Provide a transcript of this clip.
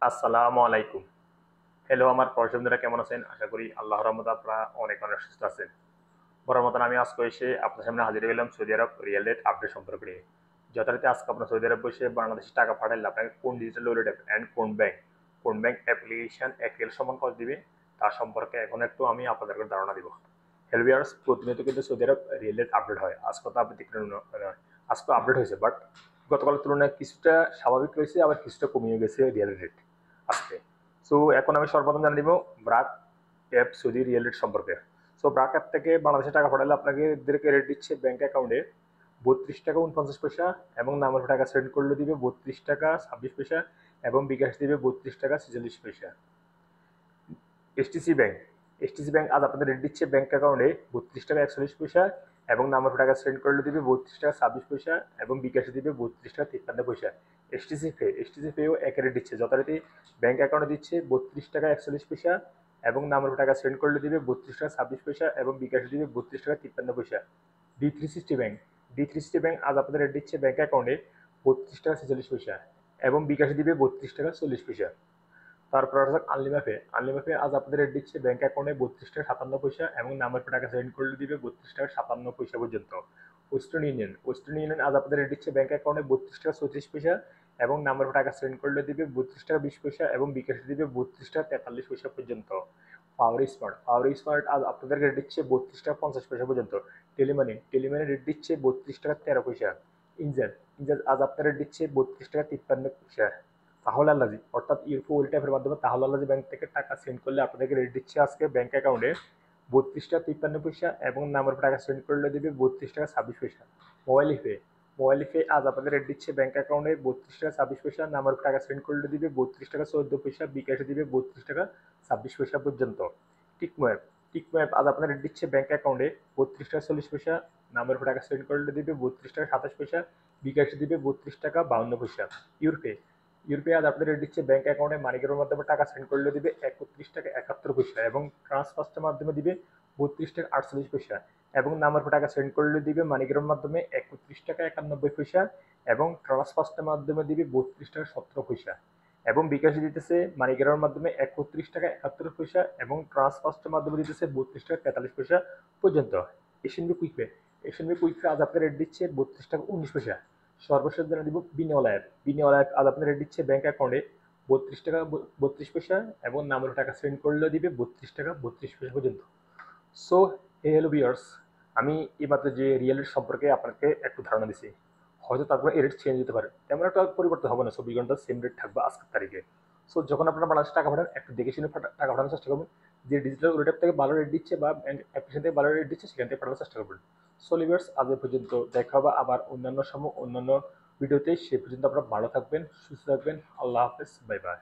আসসালামু আলাইকুম। হ্যালো আমার পরিজনরা কেমন আছেন? আশা করি আল্লাহর রহমতে আপনারা অনেক অনেক সুস্থ আছেন। বড় মতন আমি আজকে এসে আপনার সামনে হাজির হলাম সৌদি আরব রিয়েল রেট আপডেট সম্পর্কে নিয়ে। যথারীতি আজকে আপনার সৌদি আরব বসে বাংলাদেশে টাকা পাঠাইলে আপনাকে কোন ডিজিটাল ওয়ালেট অ্যাপ অ্যান্ড কোন ব্যাংক অ্যাপ্লিকেশন অ্যাক্টিভ সমান কত দিবে তার সম্পর্কে এখন একটু আমি আপনাদেরকে ধারণা দিব। হ্যালো ভিউয়ার্স, প্রতিনিয়ত কিন্তু সৌদি আরব রিয়েল রেট আপডেট হয়। আজকে তো আপনি দেখলেন আজকে আপডেট হয়েছে, বাট গতকালের তুলনায় কিছুটা স্বাভাবিক রয়েছে, আবার কিছুটা কমিয়ে গেছে রিয়েল রেট আজকে। সো এখন আমি সর্বপ্রথম জানিয়ে দিব BRAC app Saudi riyal rate সম্পর্কে। সো ব্রাক অ্যাপ থেকে বাংলাদেশে টাকা পাঠালে আপনাকে এদেরকে রেট দিচ্ছে ব্যাংক অ্যাকাউন্টে 32 টাকা 49 পয়সা, এবং নাম্বার টাকা সেন্ড করলে দিবে 32 টাকা 26 পয়সা, এবং বিকাশ দিবে 32 টাকা 46 পয়সা। এসটিসি ব্যাংক এসটিসি ব্যাংক আজ আপনাদের রেট দিচ্ছে ব্যাংক অ্যাকাউন্টে 32 টাকা 41 পয়সা, এবং নাম্বার টাকা সেন্ড করলে দিবে 32 টাকা 26 পয়সা, এবং বিকাশে দিবে 32 টাকা 53 পয়সা। এসটিসি পেও এক রেট দিচ্ছে, যথারীতি ব্যাংক অ্যাকাউন্টে দিচ্ছে 32 টাকা 41 পয়সা, এবং নাম্বার টাকা সেন্ড করলে দিবে 32 টাকা 26 পয়সা, এবং বিকাশে দিবে 32 টাকা 53 পয়সা। ডি থ্রি সিক্সটি ব্যাংক আজ আপনাদের রেট দিচ্ছে ব্যাংক অ্যাকাউন্টে 32 টাকা 46 পয়সা, এবং বিকাশে দিবে 32 টাকা 40 পয়সা। তারপর আছে আনলিমাপে আজ আপনাদের রেট দিচ্ছে ব্যাংক অ্যাকাউন্টে 32 টাকা 57 পয়সা, এবং নাম্বার টাকা সেন্ড করলে দিবে 32 টাকা 57 পয়সা পর্যন্ত। ওয়েস্টার্ন ইউনিয়ন আজ আপনাদের রেট দিচ্ছে ব্যাংক অ্যাকাউন্টে 32 টাকা 34 পয়সা, এবং নাম্বার টাকা সেন্ড করলে দিবে 32 টাকা 20 পয়সা, এবং বিকাশে দিবে 32 টাকা 43 পয়সা পর্যন্ত। পাওয়ার স্মার্ট আজ আপনাদের রেট দিচ্ছে 32 টাকা 50 পয়সা পর্যন্ত। টেলিমানি রেট দিচ্ছে 32 টাকা 13 পয়সা। ইনজাজ আজ আপনার রেট দিচ্ছে 32 টাকা 53 পয়সা। তাহলে আল্লাজি অর্থাৎ ইউরো ওয়েল ট্যাপের মাধ্যমে তাহলে আল্লাজি ব্যাংক থেকে টাকা সেন্ড করলে আপনাদেরকে রেট দিচ্ছে আজকে ব্যাংক অ্যাকাউন্টে 32 টাকা 53 পয়সা, এবং নাম্বার টাকা সেন্ড করলে দিবে 32 টাকা 26 পয়সা। মোবাইল ইফে আজ আপনাদের রেট দিচ্ছে ব্যাংক অ্যাকাউন্টে 32 টাকা 26 পয়সা, নাম্বার টাকা সেন্ড করলে দিবে 32 টাকা 14 পয়সা, বিকাশে দিবে 32 টাকা 26 পয়সা পর্যন্ত। টিকমো টিকমো আজ আপনার রেট দিচ্ছে ব্যাংক অ্যাকাউন্টে 32 টাকা 40 পয়সা, নাম্বার টাকা সেন্ড করলে দিবে 32 টাকা 27 পয়সা, বিকাশে দিবে 32 টাকা 52 পয়সা। ইউরোপে আজ আপনাদের রেট দিচ্ছে ব্যাংক অ্যাকাউন্টে মানিগ্রামের মাধ্যমে টাকা সেন্ড করলে দিবে 31 টাকা 71 পয়সা, এবং ট্রান্সফার্সের মাধ্যমে দিবে 32 টাকা 48 পয়সা, এবং নাম্বার টাকা সেন্ড করলে দিবে মানিগ্রামের মাধ্যমে 31 টাকা 91 পয়সা, এবং ট্রান্সফার্সের মাধ্যমে দিবে 32 টাকা 17 পয়সা, এবং বিকাশে দিতেছে মানিগ্রামের মাধ্যমে 31 টাকা 71 পয়সা, এবং ট্রান্সফার্সের মাধ্যমে দিতেছে 32 টাকা 43 পয়সা পর্যন্ত। এশিয়ানবি কুইক পে আজ আপনার রেট দিচ্ছে 32 টাকা 19 পয়সা। সর্বশেষ জানা দিব বিনিওয়ালা অ্যাপ আজ আপনার রেট দিচ্ছে ব্যাংক অ্যাকাউন্টে 32 টাকা 32 পয়সা, এবং নাম্বার টাকা সেন্ড করলে দিবে 32 টাকা 32 পয়সা পর্যন্ত। সো হ্যালো ভিউয়ার্স, আমি এইমাত্র যে রিয়েল রেট সম্পর্কে আপনাকে একটু ধারণা দিছি। হয়তো তারপরে এই রেট চেঞ্জ হতে পারে, তেমন একটা পরিবর্তন হবে না, 24 ঘন্টা সেম রেট থাকবে আজকের তারিখে। সো যখন আপনারা বাংলাদেশে টাকা পাঠান একটু দেখে শুনে টাকা পাঠানোর চেষ্টা করবেন। যে ডিজিটাল ওয়েলেট থেকে ভালো রেট দিচ্ছে বা অ্যাপ্লিকেশন থেকে ভালো রেট দিচ্ছে সেখান থেকে পাঠানোর চেষ্টা করবেন। সো ভিউয়ার্স, আজ এ পর্যন্ত, দেখা হবে আবার অন্যান্য ভিডিওতে। সে পর্যন্ত আপনারা ভালো থাকবেন, সুস্থ থাকবেন। আল্লাহ হাফেজ, বাই বাই।